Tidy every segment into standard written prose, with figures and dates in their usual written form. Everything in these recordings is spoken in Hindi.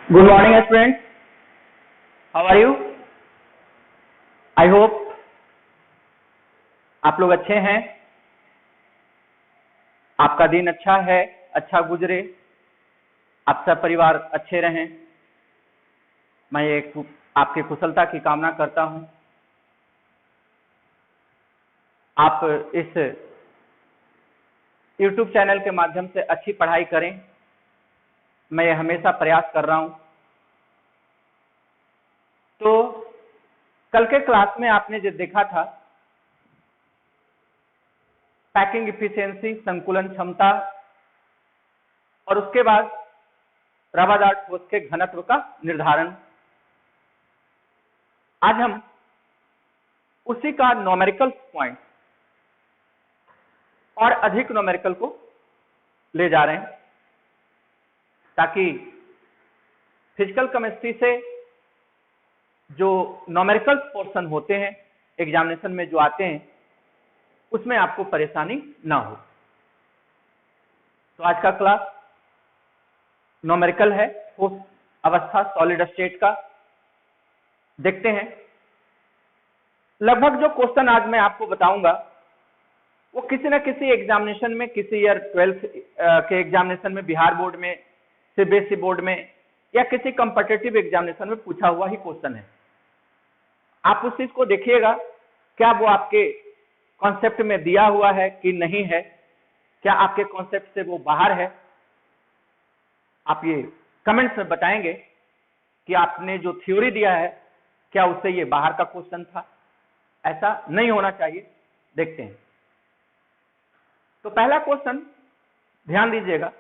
Good morning, students. How are you? I hope आप लोग अच्छे हैं, आपका दिन अच्छा है, अच्छा गुजरे, आप सब परिवार अच्छे रहें। मैं आपके कुशलता की कामना करता हूं। आप इस YouTube चैनल के माध्यम से अच्छी पढ़ाई करें, मैं ये हमेशा प्रयास कर रहा हूं। तो कल के क्लास में आपने जो देखा था, पैकिंग इफिशियंसी, संकुलन क्षमता, और उसके बाद रवादार ठोस के घनत्व का निर्धारण। आज हम उसी का न्यूमेरिकल पॉइंट और अधिक न्यूमेरिकल को ले जा रहे हैं, ताकि फिजिकल केमिस्ट्री से जो न्यूमेरिकल पोर्शन होते हैं एग्जामिनेशन में जो आते हैं, उसमें आपको परेशानी ना हो। तो आज का क्लास न्यूमेरिकल है, ठोस अवस्था सॉलिड स्टेट का। देखते हैं, लगभग जो क्वेश्चन आज मैं आपको बताऊंगा वो किसी न किसी एग्जामिनेशन में, किसी ईयर 12th के एग्जामिनेशन में, बिहार बोर्ड में, सीबीएसई बोर्ड में, या किसी कॉम्पिटिटिव एग्जामिनेशन में पूछा हुआ ही क्वेश्चन है। आप उस चीज को देखिएगा, क्या वो आपके कॉन्सेप्ट में दिया हुआ है कि नहीं है, क्या आपके कॉन्सेप्ट से वो बाहर है। आप ये कमेंट्स में बताएंगे कि आपने जो थ्योरी दिया है, क्या उससे ये बाहर का क्वेश्चन था। ऐसा नहीं होना चाहिए। देखते हैं। तो पहला क्वेश्चन ध्यान दीजिएगा,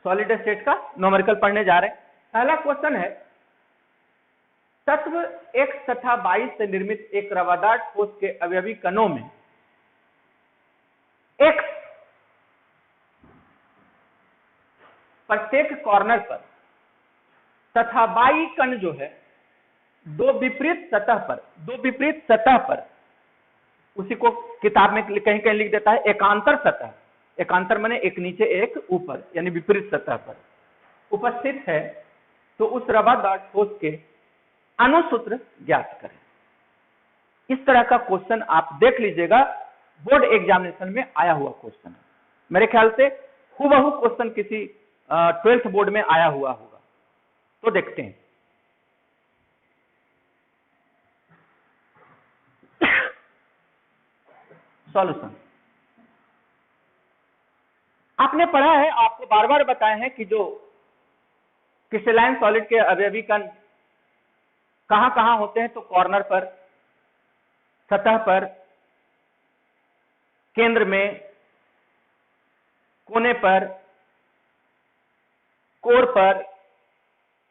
सॉलिड स्टेट का न्यूमेरिकल पढ़ने जा रहे हैं। पहला क्वेश्चन है, तत्व X तथा Y से निर्मित एक रवादार ठोस के अवयवी कणों में X प्रत्येक कॉर्नर पर तथा Y कण जो है दो विपरीत सतह पर, उसी को किताब में कहीं कहीं लिख देता है एकांतर सतह। एकांतर माने एक नीचे एक ऊपर, यानी विपरीत सतह पर उपस्थित है। तो उस रवादार ठोस के अनुसूत्र ज्ञात करें। इस तरह का क्वेश्चन आप देख लीजिएगा, बोर्ड एग्जामिनेशन में आया हुआ क्वेश्चन है। मेरे ख्याल से हूबहू क्वेश्चन किसी 12th बोर्ड में आया हुआ होगा। तो देखते हैं। सॉल्यूशन आपने पढ़ा है, आपको बार बार बताए हैं कि जो क्रिस्टलाइन सॉलिड के अवयवी कण कहां कहां होते हैं। तो कॉर्नर पर, सतह पर, केंद्र में, कोने पर, कोर पर,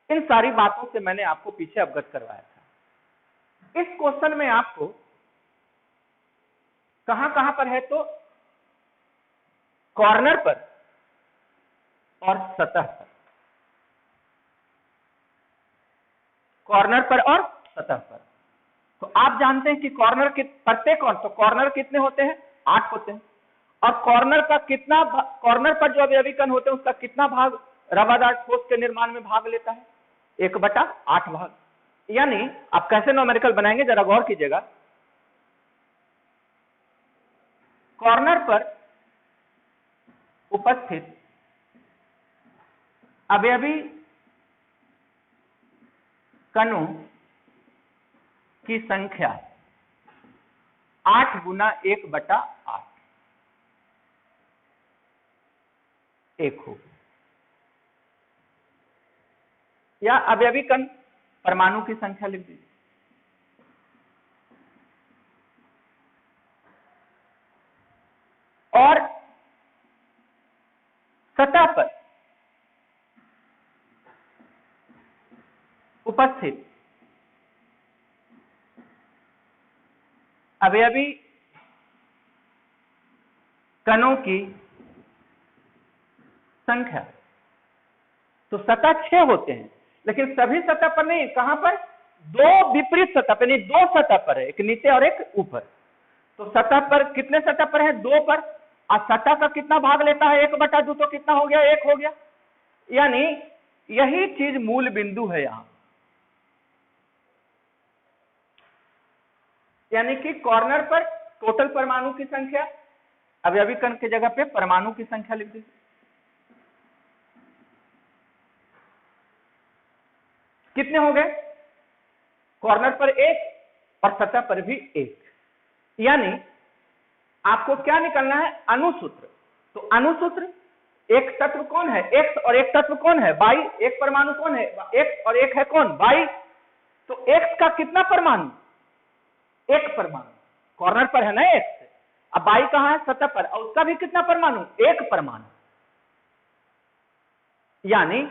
इन सारी बातों से मैंने आपको पीछे अवगत करवाया था। इस क्वेश्चन में आपको कहां कहां पर है, तो कॉर्नर पर और सतह पर। कॉर्नर पर और सतह पर। तो आप जानते हैं कि कॉर्नर के प्रत्येक तो कॉर्नर कितने होते हैं, 8 होते हैं। और कॉर्नर का कितना, कॉर्नर पर जो अवयवी कण होते हैं उसका कितना भाग रवादार ठोस के निर्माण में भाग लेता है, 1/8 भाग। यानी आप कैसे न्यूमेरिकल बनाएंगे, जरा गौर कीजिएगा। कॉर्नर पर उपस्थित अवयवी कणों की संख्या 8 गुना 1/8 1 हो, या अवयवी कण परमाणु की संख्या लिख दीजिए। और सतह पर उपस्थित अवयवी कणों की संख्या, तो सतह 6 होते हैं, लेकिन सभी सतह पर नहीं। कहां पर, दो विपरीत सतह पर, यानी 2 सतह पर है, एक नीचे और एक ऊपर। तो सतह पर कितने सतह पर है, 2 पर। और सतह का कितना भाग लेता है, 1/2, तो कितना हो गया, 1 हो गया। यानी यही चीज मूल बिंदु है यहां, यानी कि कॉर्नर पर टोटल परमाणु की संख्या, अवयवी कण की जगह पे परमाणु की संख्या लिख दीजिए। कितने हो गए? कॉर्नर पर एक और सतह पर भी एक, यानी आपको क्या निकालना है? अणुसूत्र। तो अणुसूत्र, एक तत्व कौन है? एक्स, और एक तत्व कौन है? वाई। एक परमाणु कौन है? एक्स, और एक है कौन? वाई। तो एक्स का कितना परमाणु? एक परमाणु, कॉर्नर पर है ना एक्स। अब वाई कहां है? सतह पर, और उसका भी कितना परमाणु? एक परमाणु। यानी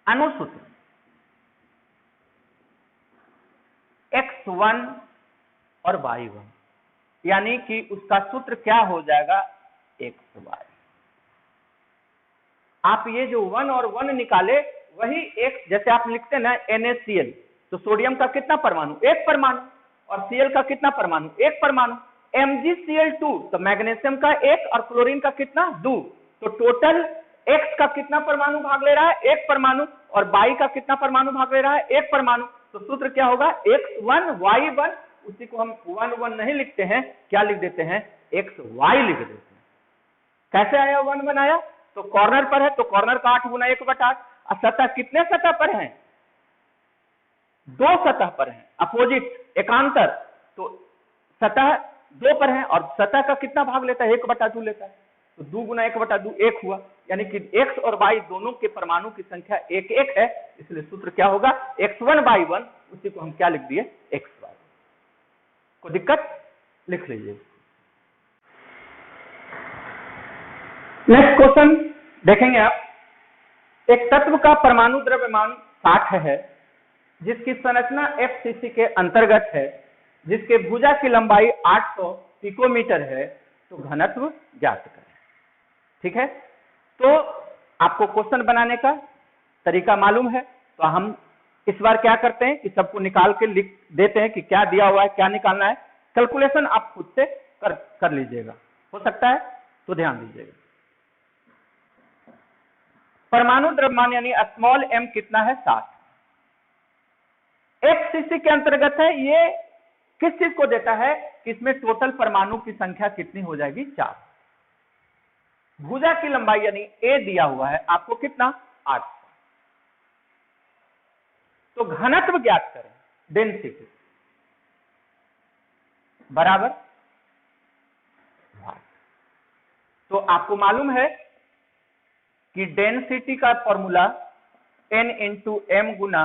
अणुसूत्र x1 और y1, यानी कि उसका सूत्र क्या हो जाएगा? xy। आप ये जो 1 और 1 निकाले, वही एक, जैसे आप लिखते हैं ना NaCl, तो सोडियम का कितना परमाणु? एक परमाणु। और Cl का कितना परमाणु? एक परमाणु। MgCl2, तो मैग्नीशियम का एक और क्लोरीन का कितना? 2। तो टोटल X का कितना परमाणु भाग ले रहा है? एक परमाणु। और Y का कितना परमाणु भाग ले रहा है? एक परमाणु। तो सूत्र क्या होगा? x1 y1। उसी को हम 1 1 नहीं लिखते हैं, क्या लिख देते हैं? xy लिख देते हैं। कैसे आया 1 1 आया? तो कॉर्नर पर है, तो कॉर्नर का 8 गुना 1/8। अब सतह कितने सतह पर है? 2 सतह पर है, अपोजिट, एकांतर। तो सतह 2 पर है, और सतह का कितना भाग लेता है? 1/2 लेता है। तो 2 गुना 1/2 1 हुआ, यानी कि x और y दोनों के परमाणु की संख्या 1 1 है। इसलिए सूत्र क्या होगा? x1 y1। उसी को हम क्या लिख दिए? xy। कोई दिक्कत? लिख लीजिए। नेक्स्ट क्वेश्चन देखेंगे आप। एक तत्व का परमाणु द्रव्यमान 60 है, जिसकी संरचना FCC के अंतर्गत है, जिसके भुजा की लंबाई 800 पिकोमीटर है, तो घनत्व ज्ञात करें। ठीक है, तो आपको क्वेश्चन बनाने का तरीका मालूम है, तो हम इस बार क्या करते हैं कि सबको निकाल के लिख देते हैं कि क्या दिया हुआ है, क्या निकालना है। कैलकुलेशन आप खुद से कर लीजिएगा, हो सकता है तो ध्यान दीजिएगा। परमाणु द्रव्यमान यानी स्मॉल m कितना है? 60। FCC के अंतर्गत है, ये किस चीज को देता है कि इसमें टोटल परमाणु की संख्या कितनी हो जाएगी? 4। भुजा की लंबाई यानी a दिया हुआ है आपको कितना? 8। तो घनत्व ज्ञात करें, डेंसिटी बराबर भाग। तो आपको मालूम है कि डेंसिटी का फॉर्मूला n इंटू m गुना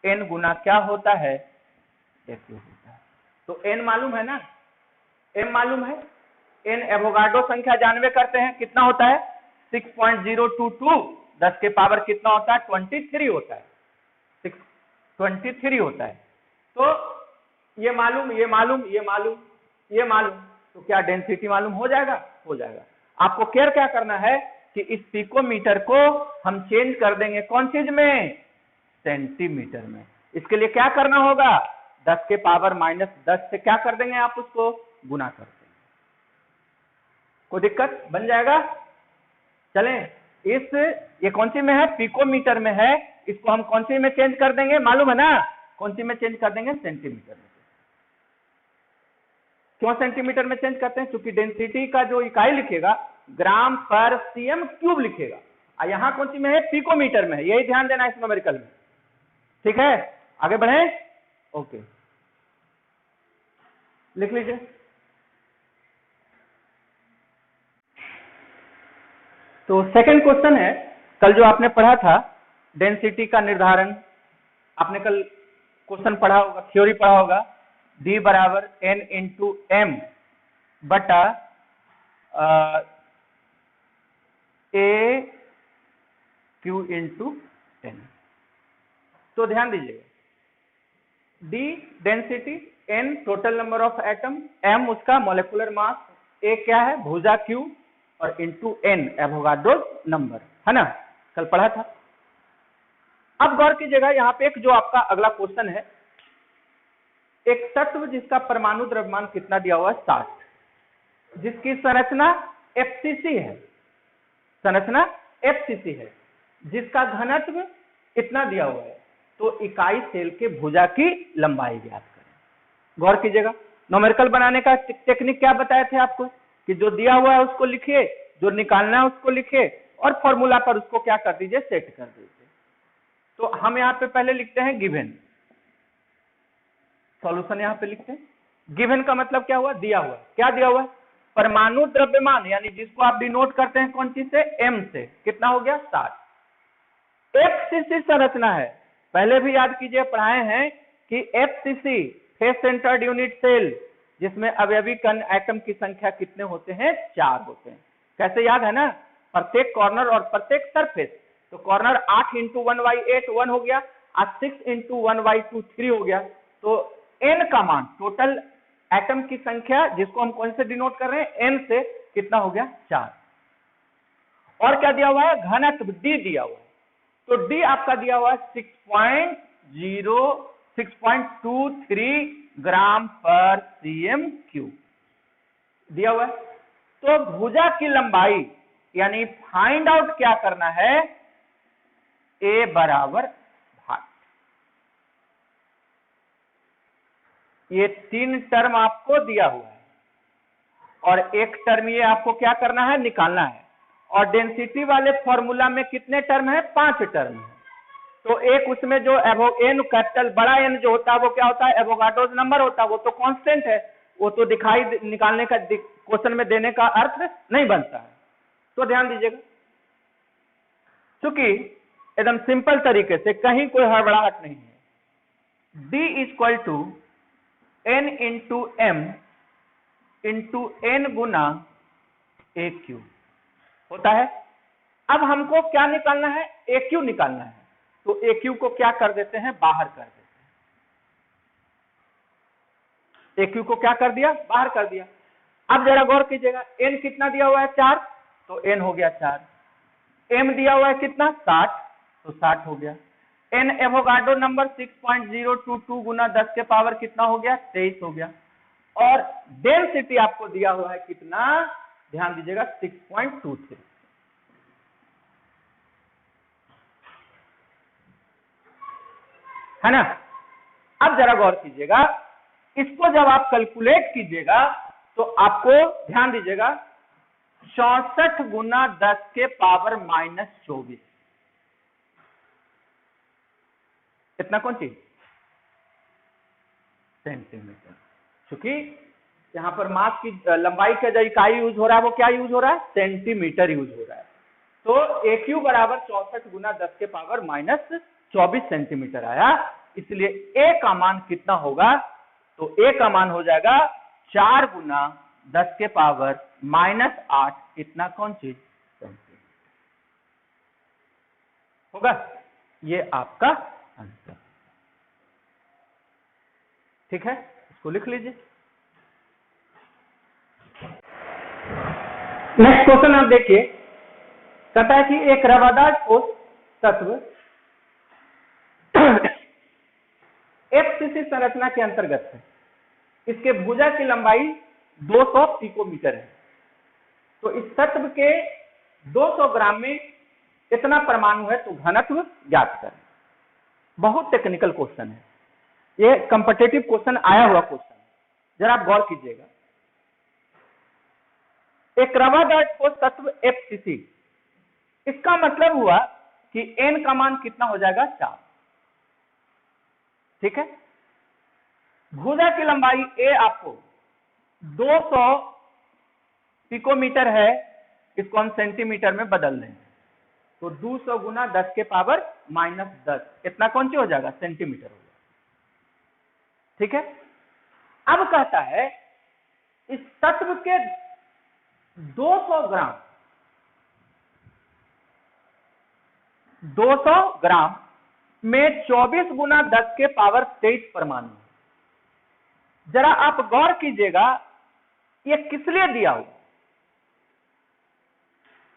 n गुना क्या होता है? f होता है। तो n मालूम है ना, m मालूम है। n एवोगाड्रो संख्या जानवे करते हैं, कितना होता है? 6.022। 10 के पावर कितना होता है? 23 होता है। 623 होता है। तो ये मालूम, ये मालूम, ये मालूम, ये मालूम, तो क्या डेंसिटी मालूम हो जाएगा? हो जाएगा। आपको केयर क्या करना है कि इस पिकोमीटर को हम चेंज कर देंगे कौन चीज में? सेंटीमीटर में। इसके लिए क्या करना होगा? 10 के पावर -10 से क्या कर देंगे आप? उसको गुना कर देंगे। कोई दिक्कत? बन जाएगा। चलें, ये कौन सी में है? पिकोमीटर में है। इसको हम कौन सी में चेंज कर देंगे? मालूम है ना, कौन सी में चेंज कर देंगे? सेंटीमीटर में। क्यों सेंटीमीटर में चेंज करते हैं? क्योंकि डेंसिटी का जो इकाई लिखेगा ग्राम पर cm क्यूब लिखेगा, और यहां कौन सी में है? पिकोमीटर में है। यही ध्यान देना इस न्यूमेरिकल में। ठीक है, आगे बढ़े। ओके, लिख लीजिए। तो सेकंड क्वेश्चन है, कल जो आपने पढ़ा था डेंसिटी का निर्धारण, आपने कल क्वेश्चन पढ़ा होगा, थ्योरी पढ़ा होगा। D बराबर n इंटू m बटा a q इंटू n। तो ध्यान दीजिएगा, D density, n total number of atom, m उसका मॉलिक्यूलर मास, a क्या है? भुजा q, और इंटू n एवोगाड्रो नंबर, है ना, कल पढ़ा था। अब गौर कीजिएगा, यहाँ पे एक जो आपका अगला क्वेश्चन है, एक तत्व जिसका परमाणु द्रव्यमान कितना दिया हुआ है? 60, जिसकी संरचना FCC है, संरचना FCC है, जिसका घनत्व इतना दिया हुआ है। तो इकाई सेल के भुजा की लंबाई ज्ञात करें। गौर कीजिएगा, न्यूमेरिकल बनाने का टेक्निक क्या बताए थे आपको कि जो दिया हुआ है उसको लिखिए, जो निकालना है उसको लिखिए और फॉर्मूला पर उसको क्या कर दीजिए, सेट कर दीजिए। तो हम यहाँ पे पहले लिखते हैं गिवन, सॉल्यूशन यहाँ पे लिखते हैं। गिवन का मतलब क्या हुआ, दिया हुआ। क्या दिया हुआ है, परमाणु द्रव्यमान, यानी जिसको आप डिनोट करते हैं कौन चीज से, m से, कितना हो गया 60। FCC संरचना है, पहले भी याद कीजिए पढ़ाए हैं कि FCC face centred unit cell, जिसमें अवयवी कण एटम की संख्या कितने होते हैं, 4 होते हैं। कैसे याद है ना, प्रत्येक कॉर्नर और प्रत्येक सरफेस। तो कॉर्नर 8 इंटू 1/8 1 हो गया, और 6 इंटू 1/2 3 हो गया। तो n का मान, टोटल एटम की संख्या जिसको हम कौन से डिनोट कर रहे हैं, n से, कितना हो गया 4। और क्या दिया हुआ है, घनत्व d दिया हुआ है। तो d आपका दिया हुआ है 6.23 ग्राम पर cm³ दिया हुआ है। तो भुजा की लंबाई, यानी फाइंड आउट क्या करना है, a बराबर भाग। ये 3 टर्म आपको दिया हुआ है और एक टर्म ये आपको क्या करना है, निकालना है। और डेंसिटी वाले फॉर्मूला में कितने टर्म है, 5 टर्म है। तो एक उसमें जो एन कैपिटल बड़ा एन जो होता है वो क्या होता है, एवोगाड्रोस नंबर होता है, वो तो कांस्टेंट है, वो तो दिखाई निकालने का क्वेश्चन में देने का अर्थ नहीं बनता है। तो ध्यान दीजिएगा, क्योंकि एकदम सिंपल तरीके से, कहीं कोई हड़बड़ाहट नहीं है। D = n into m into n गुना AQ होता है। अब हमको क्या निकालना है, AQ निकालना है। तो AQ को क्या कर देते हैं, बाहर कर देते हैं। AQ को क्या कर दिया, बाहर कर दिया। अब जरा गौर कीजिएगा, n कितना दिया हुआ है, 4, तो n हो गया 4। m दिया हुआ है कितना, 60, तो 60 हो गया। n एवोगाड्रो नंबर 6.022 गुना 10 के पावर कितना हो गया, 23 हो गया। और डेंसिटी आपको दिया हुआ है कितना, ध्यान दीजिएगा 6.23, है ना। अब जरा गौर कीजिएगा, इसको जब आप कैलकुलेट कीजिएगा तो आपको ध्यान दीजिएगा 64 गुना 10 के पावर -24, इतना कौन चीज, सेंटीमीटर। क्योंकि यहां पर मास की लंबाई का जो इकाई यूज हो रहा है वो क्या यूज हो रहा है, सेंटीमीटर यूज हो रहा है। तो AQ बराबर 64 गुना 10 के पावर -24 सेंटीमीटर आया। इसलिए A का मान कितना होगा, तो A का मान हो जाएगा 4 गुना 10 के पावर -8, इतना कौन चीज, सेंटीमीटर होगा। ये आपका आंसर, ठीक है, इसको लिख लीजिए। नेक्स्ट क्वेश्चन आप देखिए, कहता है कि एक रवादार ठोस तत्व FCC संरचना के अंतर्गत है, इसके भुजा की लंबाई 200 पिकोमीटर है। तो इस तत्व के 200 ग्राम में इतना परमाणु है, तो घनत्व ज्ञात करें। बहुत टेक्निकल क्वेश्चन है, ये कॉम्पिटिटिव क्वेश्चन आया हुआ क्वेश्चन, जरा आप गौर कीजिएगा। एक रवादार ठोस तत्व FCC, इसका मतलब हुआ कि n का मान कितना हो जाएगा, 4, ठीक है। भुजा की लंबाई A आपको 200 पिकोमीटर है, इसको हम सेंटीमीटर में बदल देंगे। तो 200 गुना 10 के पावर -10, इतना कौन सी हो जाएगा, सेंटीमीटर हो जाएगा, ठीक है। अब कहता है इस तत्व के 200 ग्राम में 24 गुना 10 के पावर 23 परमाणु। जरा आप गौर कीजिएगा, ये किस लिए दिया हुआ।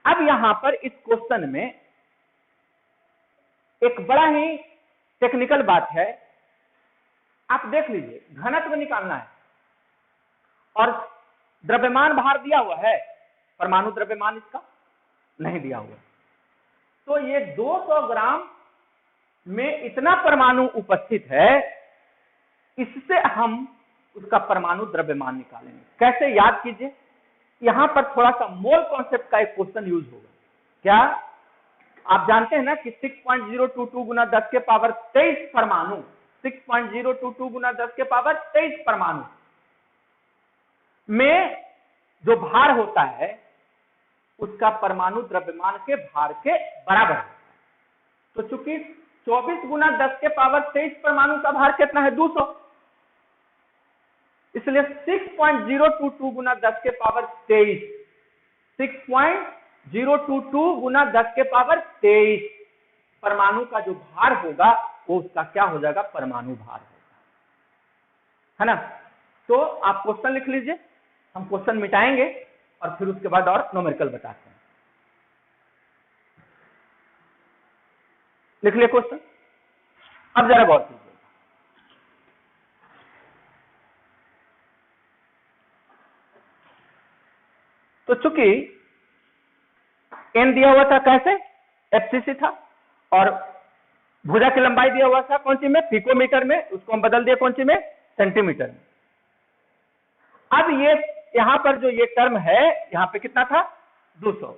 अब यहां पर इस क्वेश्चन में एक बड़ा ही टेक्निकल बात है, आप देख लीजिए, घनत्व निकालना है और द्रव्यमान भार दिया हुआ है, परमाणु द्रव्यमान इसका नहीं दिया हुआ। तो ये 200 ग्राम में इतना परमाणु उपस्थित है, इससे हम उसका परमाणु द्रव्यमान निकालेंगे। कैसे, याद कीजिए, यहां पर थोड़ा सा मोल कॉन्सेप्ट का एक क्वेश्चन यूज होगा। क्या आप जानते हैं ना कि 6.022 गुना 10 के पावर 23 परमाणु, 6.022 गुना 10 के पावर 23 परमाणु में जो भार होता है उसका परमाणु द्रव्यमान के भार के बराबर है। तो चूंकि 24 गुना 10 के पावर 23 परमाणु का भार कितना है, 200, इसलिए 6.022 गुना 10 के पावर 23, 6.022 गुना 10 के पावर 23 परमाणु का जो भार होगा वो उसका क्या हो जाएगा, परमाणु भार होगा, है ना। तो आप क्वेश्चन लिख लीजिए, हम क्वेश्चन मिटाएंगे और फिर उसके बाद और न्यूमेरिकल बताते हैं। लिख लिया क्वेश्चन। अब जरा गौर कीजिए, तो चूंकि एन दिया हुआ था, कैसे, एफसीसी था, और भुजा की लंबाई दिया हुआ था कौन सी में, पिकोमीटर में, उसको हम बदल दिए कौन सी में, सेंटीमीटर में। अब ये यहां पर जो ये टर्म है, यहां पे कितना था, 200,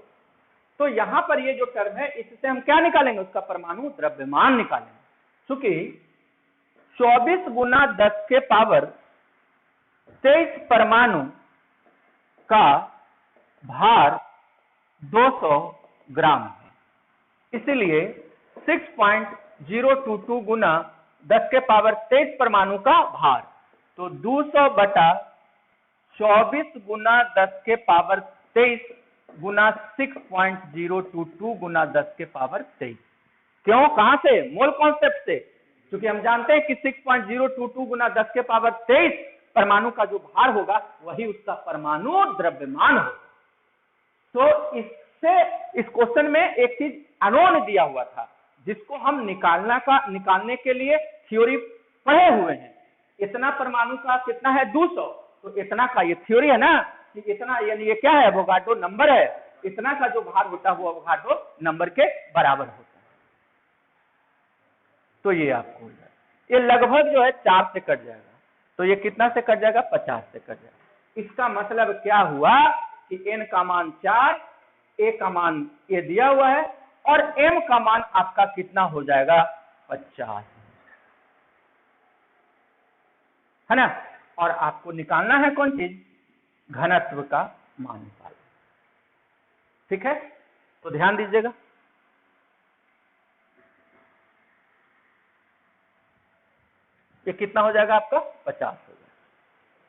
तो यहां पर ये जो टर्म है इससे हम क्या निकालेंगे, उसका परमाणु द्रव्यमान निकालेंगे। चूंकि 24 गुना 10 के पावर 23 परमाणु का भार 200 ग्राम है, इसलिए 6.022 गुना 10 के पावर 23 परमाणु का भार, तो 200 बटा 24 गुना 10 के पावर 23 गुना 6.022 गुना 10 के पावर 23। क्यों, कहां से, मोल कॉन्सेप्ट से, क्योंकि हम जानते हैं कि 6.022 गुना 10 के पावर 23 परमाणु का जो भार होगा वही उसका परमाणु द्रव्यमान होगा। तो इससे इस क्वेश्चन में एक चीज अनोन दिया हुआ था जिसको हम निकालने के लिए थ्योरी पढ़े हुए हैं। इतना परमाणु का कितना है, 200, तो इतना का ये थ्योरी है ना कि इतना, यानी ये क्या है, एवोगाड्रो नंबर है, इतना का जो भार होता है वो एवोगाड्रो नंबर के बराबर होता है। तो ये आपको ये लगभग जो है 4 से कट जाएगा, तो ये कितना से कट जाएगा, 50 से कट जाएगा। इसका मतलब क्या हुआ कि n का मान 4, a का मान ये दिया हुआ है, और m का मान आपका कितना हो जाएगा, 50, है ना। और आपको निकालना है कौन चीज, घनत्व का मान निकालना, ठीक है। तो ध्यान दीजिएगा, ये कितना हो जाएगा आपका, 50 हो जाएगा।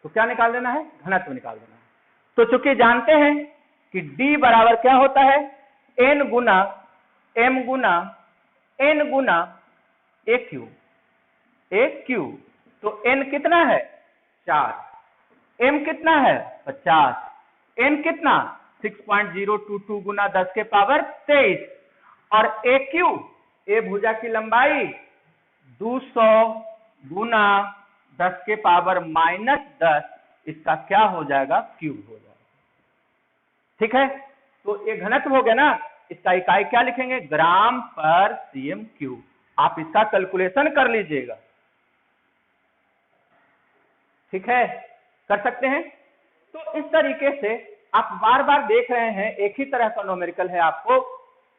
तो क्या निकाल देना है, घनत्व निकाल देना है। तो चूंकि जानते हैं कि D बराबर क्या होता है, n Guna m Guna n Guna a Q, तो n कितना है, 4, m कितना है, 50, n कितना, 6.022 गुना 10 के पावर 23, और a क्यू, a भुजा की लंबाई 200 गुना 10 के पावर -10, इसका क्या हो जाएगा, क्यूब हो जाएगा, ठीक है। तो ये घनत्व हो गया ना, इसका इकाई क्या लिखेंगे, ग्राम पर cm क्यूब। आप इसका कैलकुलेशन कर लीजिएगा, ठीक है, कर सकते हैं। तो इस तरीके से आप बार बार देख रहे हैं, एक ही तरह का न्यूमेरिकल है आपको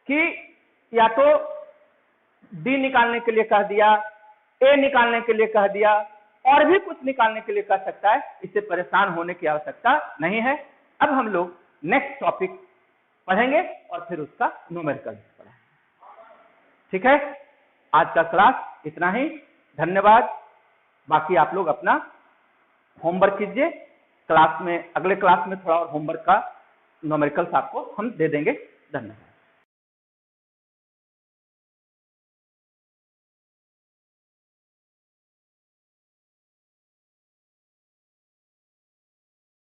कि या तो D निकालने के लिए कह दिया, A निकालने के लिए कह दिया, और भी कुछ निकालने के लिए कर सकता है, इससे परेशान होने की आवश्यकता नहीं है। अब हम लोग नेक्स्ट टॉपिक पढ़ेंगे और फिर उसका न्यूमेरिकल पढ़ेंगे, ठीक है। आज का क्लास इतना ही, धन्यवाद। बाकी आप लोग अपना होमवर्क कीजिए, क्लास में, अगले क्लास में थोड़ा और होमवर्क का न्यूमेरिकल्स आपको हम दे देंगे। धन्यवाद।